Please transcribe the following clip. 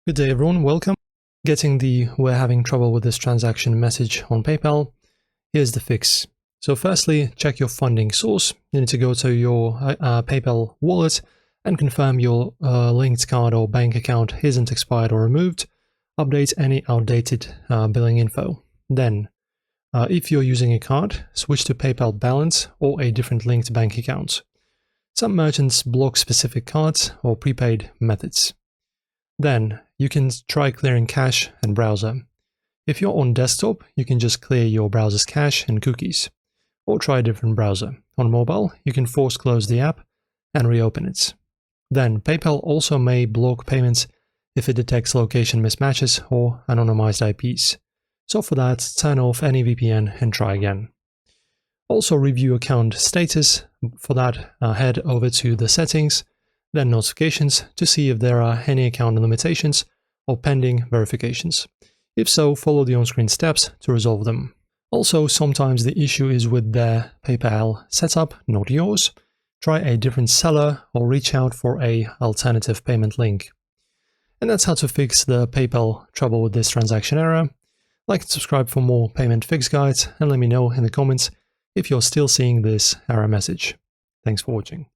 Good day everyone, welcome. Getting the "we're having trouble with this transaction" message on PayPal. Here's the fix. So firstly, check your funding source. You need to go to your PayPal wallet and confirm your linked card or bank account isn't expired or removed. Update any outdated billing info. Then, if you're using a card, switch to PayPal Balance or a different linked bank account. Some merchants block specific cards or prepaid methods. Then, you can try clearing cache and browser. If you're on desktop, you can just clear your browser's cache and cookies, or try a different browser. On mobile, you can force close the app and reopen it. Then, PayPal also may block payments if it detects location mismatches or anonymized IPs. So for that, turn off any VPN and try again. Also review account status. For that, head over to the settings, then notifications to see if there are any account limitations or pending verifications. If so, follow the on-screen steps to resolve them. Also, sometimes the issue is with their PayPal setup, not yours. Try a different seller or reach out for an alternative payment link. And that's how to fix the PayPal trouble with this transaction error. Like and subscribe for more payment fix guides, and let me know in the comments if you're still seeing this error message. Thanks for watching.